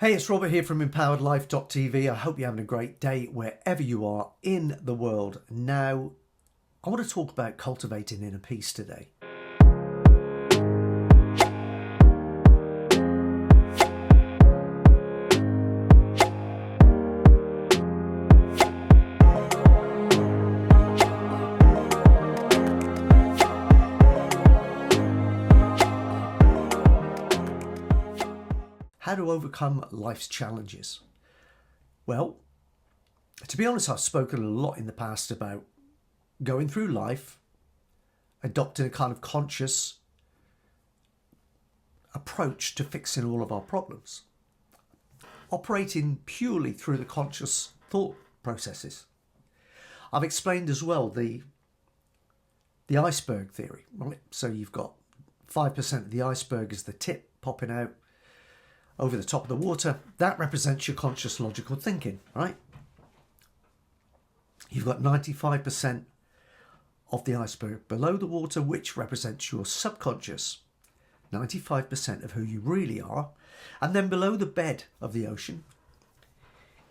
Hey, it's Robert here from empoweredlife.tv. I hope you're having a great day wherever you are in the world. Now, I want to talk about cultivating inner peace today. How to overcome life's challenges. Well, to be honest, I've spoken a lot in the past about going through life, adopting a kind of conscious approach to fixing all of our problems, operating purely through the conscious thought processes. I've explained as well the iceberg theory. Right? So you've got 5% of the iceberg is the tip popping out over the top of the water. That represents your conscious logical thinking, right? You've got 95% of the iceberg below the water, which represents your subconscious, 95% of who you really are. And then below the bed of the ocean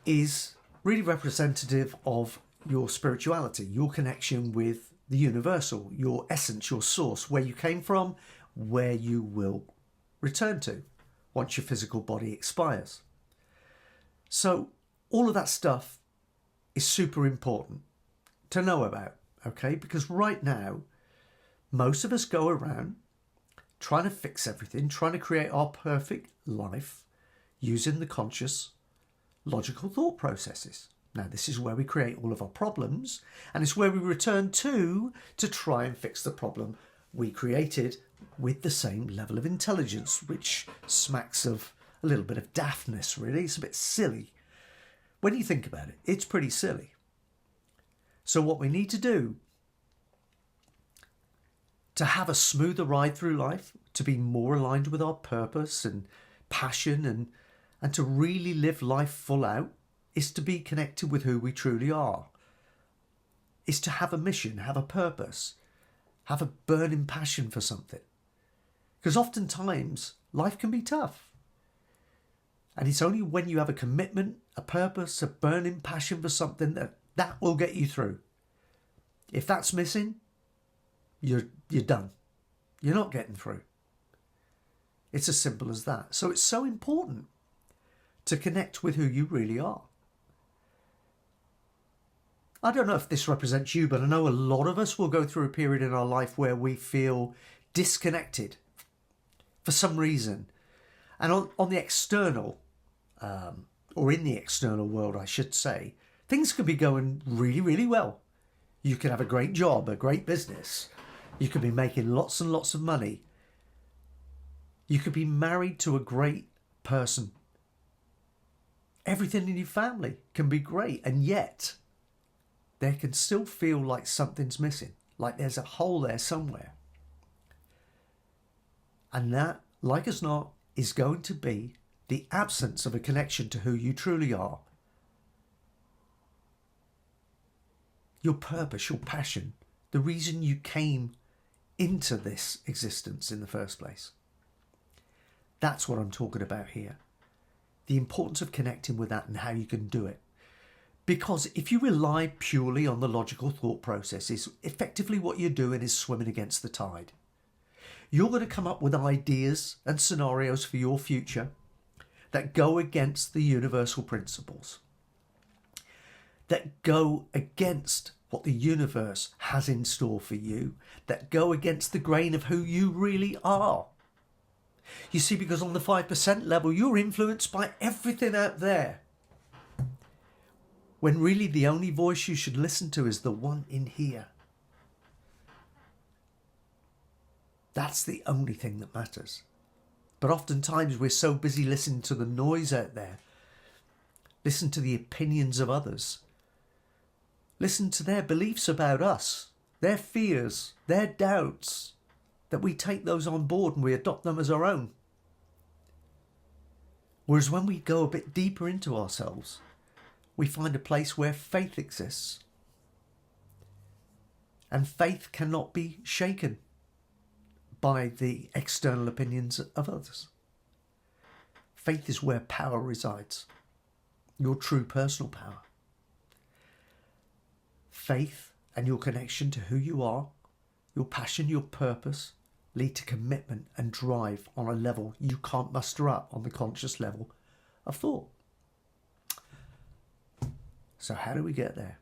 is really representative of your spirituality, your connection with the universal, your essence, your source, where you came from, where you will return to once your physical body expires. So all of that stuff is super important to know about, okay? Because right now, most of us go around trying to fix everything, trying to create our perfect life using the conscious, logical thought processes. Now, this is where we create all of our problems, and it's where we return to try and fix the problem we created with the same level of intelligence, which smacks of a little bit of daftness, really. It's a bit silly. When you think about it, it's pretty silly. So what we need to do to have a smoother ride through life, to be more aligned with our purpose and passion and to really live life full out, is to be connected with who we truly are. Is to have a mission, have a purpose, have a burning passion for something. Because oftentimes life can be tough. And it's only when you have a commitment, a purpose, a burning passion for something that will get you through. If that's missing, you're done. You're not getting through. It's as simple as that. So it's so important to connect with who you really are. I don't know if this represents you, but I know a lot of us will go through a period in our life where we feel disconnected for some reason. And on the external, or in the external world, I should say, things can be going really, really well. You can have a great job, a great business. You could be making lots and lots of money. You could be married to a great person. Everything in your family can be great, and yet there can still feel like something's missing, like there's a hole there somewhere. And that, like as not, is going to be the absence of a connection to who you truly are. Your purpose, your passion, the reason you came into this existence in the first place. That's what I'm talking about here. The importance of connecting with that and how you can do it. Because if you rely purely on the logical thought processes, effectively what you're doing is swimming against the tide. You're going to come up with ideas and scenarios for your future that go against the universal principles, that go against what the universe has in store for you, that go against the grain of who you really are. You see, because on the 5% level, you're influenced by everything out there, when really the only voice you should listen to is the one in here. That's the only thing that matters. But oftentimes we're so busy listening to the noise out there, listen to the opinions of others, listen to their beliefs about us, their fears, their doubts, that we take those on board and we adopt them as our own. Whereas when we go a bit deeper into ourselves, we find a place where faith exists. And faith cannot be shaken by the external opinions of others. Faith is where power resides. Your true personal power. Faith and your connection to who you are, your passion, your purpose, lead to commitment and drive on a level you can't muster up on the conscious level of thought. So how do we get there?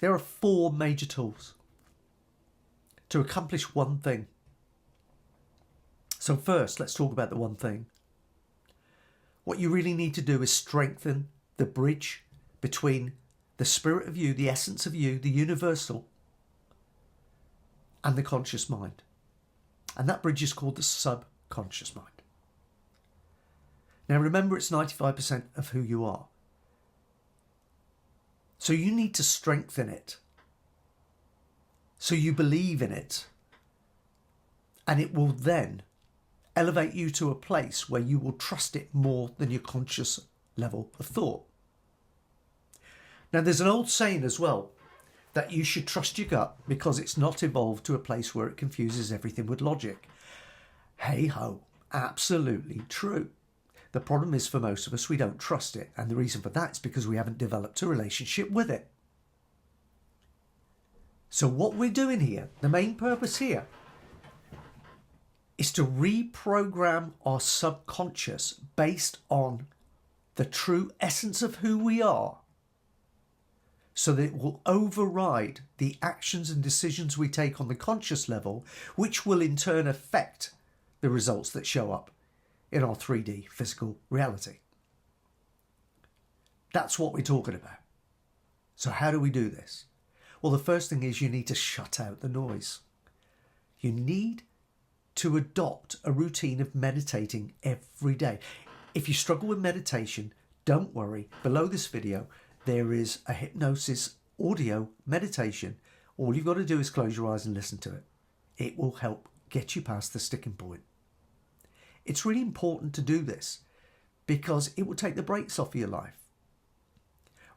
There are 4 major tools to accomplish one thing. So first, let's talk about the one thing. What you really need to do is strengthen the bridge between the spirit of you, the essence of you, the universal, and the conscious mind. And that bridge is called the subconscious mind. Now remember, it's 95% of who you are. So you need to strengthen it. So you believe in it. And it will then elevate you to a place where you will trust it more than your conscious level of thought. Now there's an old saying as well, that you should trust your gut because it's not evolved to a place where it confuses everything with logic. Hey ho, absolutely true. The problem is, for most of us, we don't trust it. And the reason for that is because we haven't developed a relationship with it. So what we're doing here, the main purpose here, is to reprogram our subconscious based on the true essence of who we are, so that it will override the actions and decisions we take on the conscious level, which will in turn affect the results that show up in our 3D physical reality. That's what we're talking about. So how do we do this? Well, the first thing is you need to shut out the noise. You need to adopt a routine of meditating every day. If you struggle with meditation, don't worry. Below this video, there is a hypnosis audio meditation. All you've got to do is close your eyes and listen to it. It will help get you past the sticking point. It's really important to do this because it will take the brakes off of your life.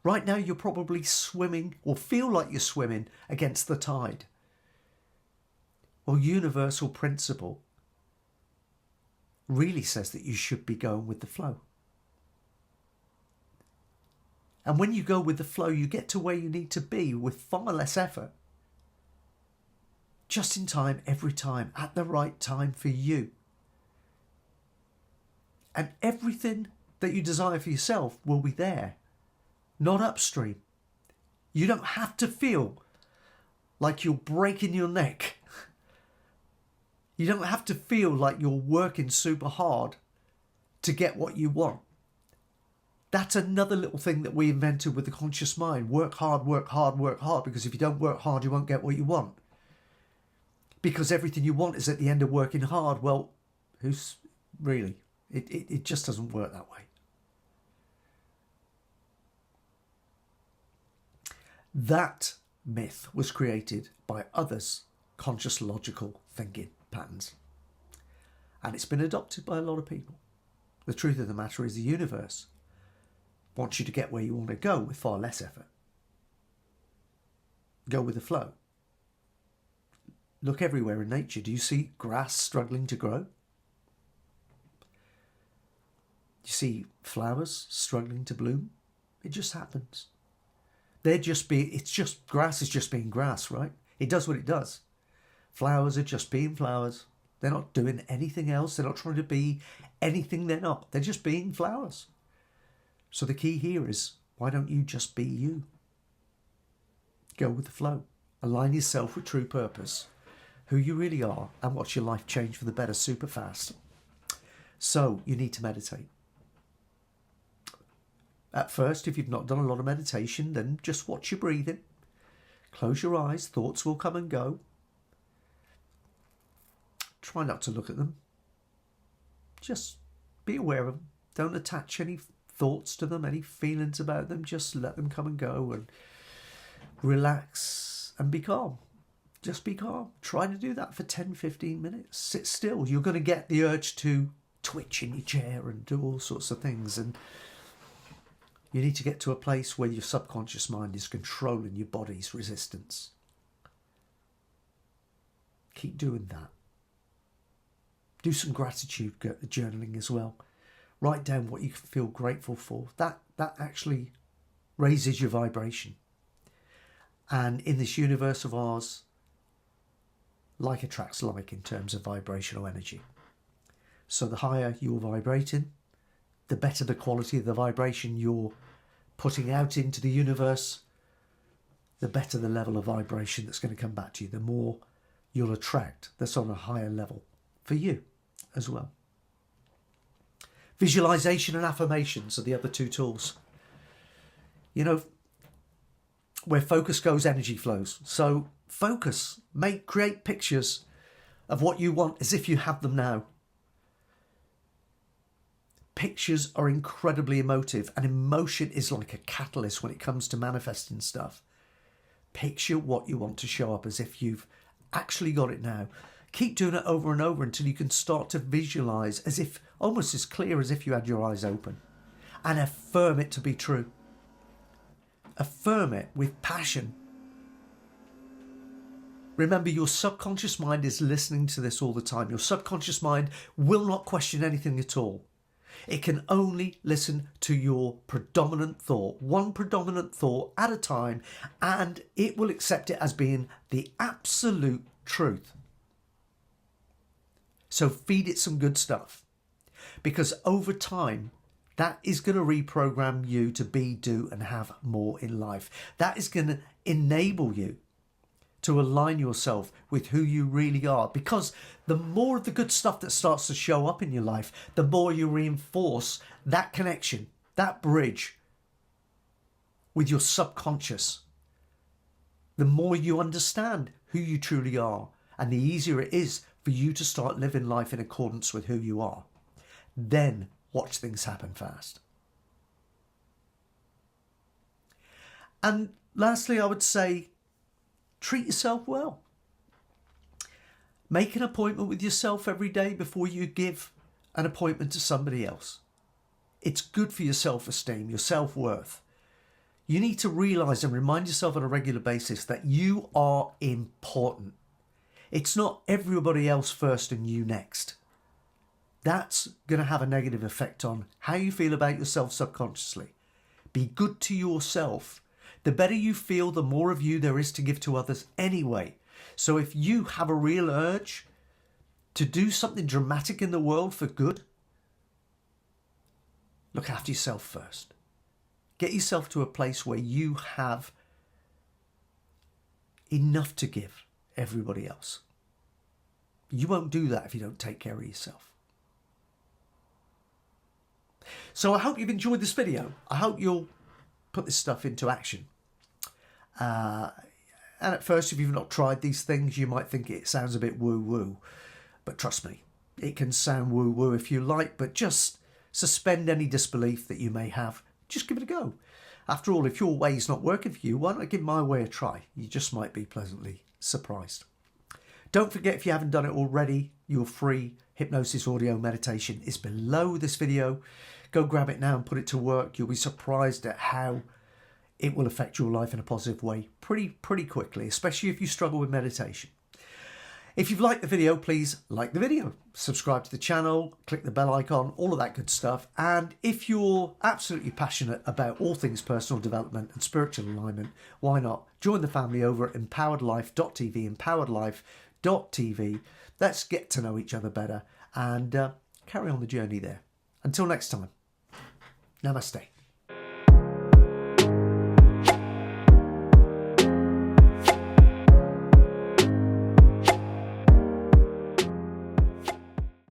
Right now, you're probably swimming or feel like you're swimming against the tide. Well, universal principle really says that you should be going with the flow. And when you go with the flow, you get to where you need to be with far less effort. Just in time, every time, at the right time for you. And everything that you desire for yourself will be there, not upstream. You don't have to feel like you're breaking your neck. You don't have to feel like you're working super hard to get what you want. That's another little thing that we invented with the conscious mind. Work hard, work hard, work hard. Because if you don't work hard, you won't get what you want. Because everything you want is at the end of working hard. Well, who's really? It just doesn't work that way. That myth was created by others' conscious logical thinking patterns. And it's been adopted by a lot of people. The truth of the matter is the universe wants you to get where you want to go with far less effort. Go with the flow. Look everywhere in nature. Do you see grass struggling to grow? Do you see flowers struggling to bloom? It just happens. Grass is just being grass, right? It does what it does. Flowers are just being flowers. They're not doing anything else. They're not trying to be anything they're not. They're just being flowers. So the key here is, why don't you just be you? Go with the flow. Align yourself with true purpose, who you really are, and watch your life change for the better super fast. So you need to meditate. At first, if you've not done a lot of meditation, then just watch your breathing. Close your eyes. Thoughts will come and go. Try not to look at them. Just be aware of them. Don't attach any thoughts to them, any feelings about them. Just let them come and go and relax and be calm. Just be calm. Try to do that for 10, 15 minutes. Sit still. You're going to get the urge to twitch in your chair and do all sorts of things. And you need to get to a place where your subconscious mind is controlling your body's resistance. Keep doing that. Do some gratitude journaling as well. Write down what you feel grateful for. That actually raises your vibration. And in this universe of ours, like attracts like in terms of vibrational energy. So the higher you're vibrating, the better the quality of the vibration you're putting out into the universe, the better the level of vibration that's going to come back to you, the more you'll attract that's on a higher level for you as well. Visualization and affirmations are the other two tools. You know, where focus goes, energy flows. So focus, create pictures of what you want as if you have them now. Pictures are incredibly emotive, and emotion is like a catalyst when it comes to manifesting stuff. Picture what you want to show up as if you've actually got it now. Keep doing it over and over until you can start to visualize as if, almost as clear as if you had your eyes open, and affirm it to be true. Affirm it with passion. Remember, your subconscious mind is listening to this all the time. Your subconscious mind will not question anything at all. It can only listen to your predominant thought, one predominant thought at a time, and it will accept it as being the absolute truth. So feed it some good stuff, because over time, that is going to reprogram you to be, do, and have more in life. That is going to enable you to align yourself with who you really are, because the more of the good stuff that starts to show up in your life, the more you reinforce that connection, that bridge with your subconscious. The more you understand who you truly are, and the easier it is for you to start living life in accordance with who you are. Then watch things happen fast. And lastly, I would say, treat yourself well. Make an appointment with yourself every day before you give an appointment to somebody else. It's good for your self-esteem, your self-worth. You need to realise and remind yourself on a regular basis that you are important. It's not everybody else first and you next. That's going to have a negative effect on how you feel about yourself subconsciously. Be good to yourself. The better you feel, the more of you there is to give to others anyway. So if you have a real urge to do something dramatic in the world for good, look after yourself first. Get yourself to a place where you have enough to give everybody else. You won't do that if you don't take care of yourself. So I hope you've enjoyed this video. I hope you'll put this stuff into action. And at first, if you've not tried these things, you might think it sounds a bit woo-woo. But trust me, it can sound woo-woo if you like, but just suspend any disbelief that you may have. Just give it a go. After all, if your way is not working for you, why not give my way a try? You just might be pleasantly surprised. Don't forget, if you haven't done it already, your free hypnosis audio meditation is below this video. Go grab it now and put it to work. You'll be surprised at how it will affect your life in a positive way pretty quickly, especially if you struggle with meditation. If you've liked the video, please like the video, subscribe to the channel, click the bell icon, all of that good stuff. And if you're absolutely passionate about all things personal development and spiritual alignment, why not join the family over at empoweredlife.tv, empoweredlife.tv. Let's get to know each other better and carry on the journey there. Until next time, namaste.